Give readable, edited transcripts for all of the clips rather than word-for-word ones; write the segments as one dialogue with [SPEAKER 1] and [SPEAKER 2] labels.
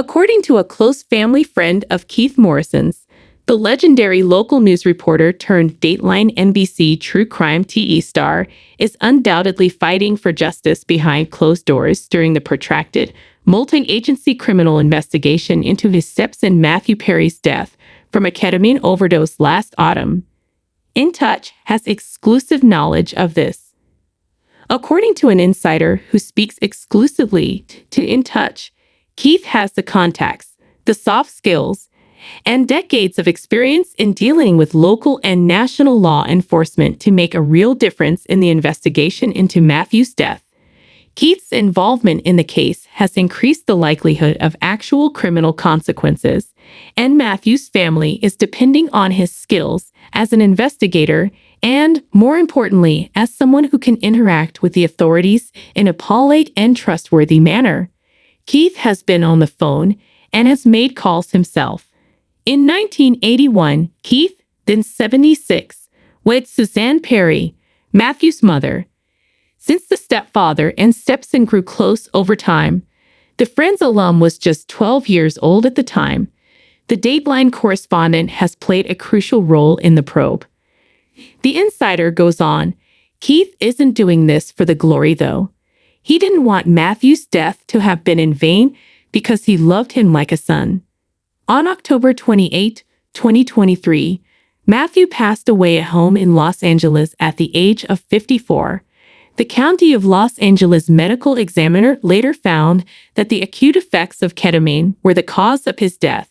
[SPEAKER 1] According to a close family friend of Keith Morrison's, the legendary local news reporter turned Dateline NBC true crime TE star is undoubtedly fighting for justice behind closed doors during the protracted, multi-agency criminal investigation into his stepson Matthew Perry's death from a ketamine overdose last autumn. In Touch has exclusive knowledge of this. According to an insider who speaks exclusively to In Touch, Keith has the contacts, the soft skills, and decades of experience in dealing with local and national law enforcement to make a real difference in the investigation into Matthew's death. Keith's involvement in the case has increased the likelihood of actual criminal consequences, and Matthew's family is depending on his skills as an investigator and, more importantly, as someone who can interact with the authorities in a polite and trustworthy manner. Keith has been on the phone and has made calls himself. In 1981, Keith, then 76, wed Suzanne Perry, Matthew's mother. Since the stepfather and stepson grew close over time, the Friends alum was just 12 years old at the time. The Dateline correspondent has played a crucial role in the probe. The insider goes on, Keith isn't doing this for the glory, though. He didn't want Matthew's death to have been in vain because he loved him like a son. On October 28, 2023, Matthew passed away at home in Los Angeles at the age of 54. The County of Los Angeles medical examiner later found that the acute effects of ketamine were the cause of his death.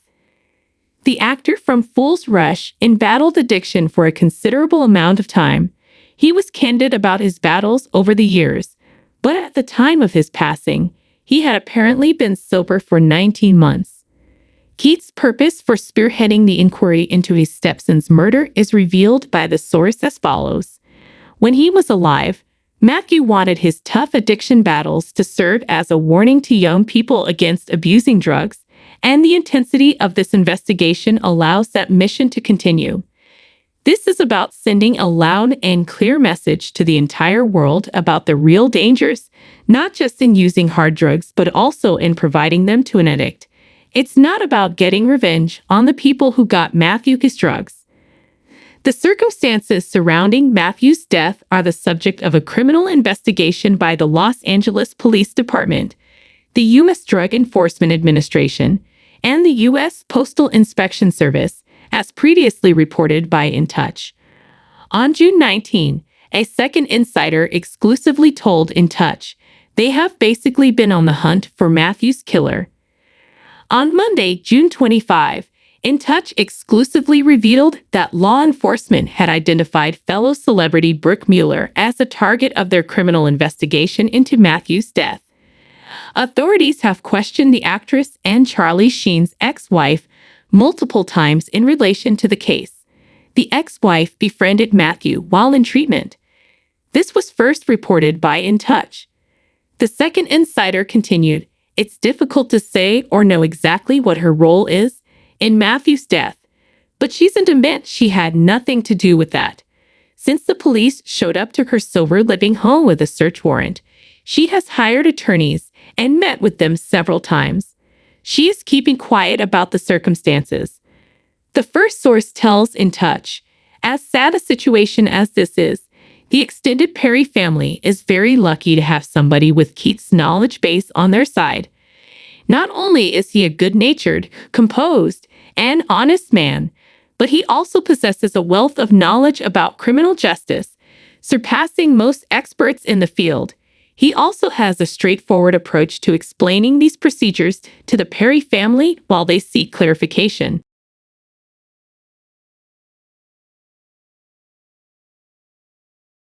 [SPEAKER 1] The actor from Fool's Rush battled addiction for a considerable amount of time. He was candid about his battles over the years, but at the time of his passing, he had apparently been sober for 19 months. Keith's purpose for spearheading the inquiry into his stepson's murder is revealed by the source as follows. When he was alive, Matthew wanted his tough addiction battles to serve as a warning to young people against abusing drugs, and the intensity of this investigation allows that mission to continue. This is about sending a loud and clear message to the entire world about the real dangers, not just in using hard drugs, but also in providing them to an addict. It's not about getting revenge on the people who got Matthew his drugs. The circumstances surrounding Matthew's death are the subject of a criminal investigation by the Los Angeles Police Department, the U.S. Drug Enforcement Administration, and the U.S. Postal Inspection Service, as previously reported by In Touch. On June 19, a second insider exclusively told In Touch they have basically been on the hunt for Matthew's killer. On Monday, June 25, In Touch exclusively revealed that law enforcement had identified fellow celebrity Brooke Mueller as a target of their criminal investigation into Matthew's death. Authorities have questioned the actress and Charlie Sheen's ex-wife multiple times in relation to the case. The ex-wife befriended Matthew while in treatment. This was first reported by In Touch. The second insider continued, it's difficult to say or know exactly what her role is in Matthew's death, but she's adamant she had nothing to do with that. Since the police showed up to her sober living home with a search warrant, she has hired attorneys and met with them several times. She is keeping quiet about the circumstances. The first source tells In Touch, as sad a situation as this is, the extended Perry family is very lucky to have somebody with Keith's knowledge base on their side. Not only is he a good-natured, composed, and honest man, but he also possesses a wealth of knowledge about criminal justice, surpassing most experts in the field. He also has a straightforward approach to explaining these procedures to the Perry family while they seek clarification.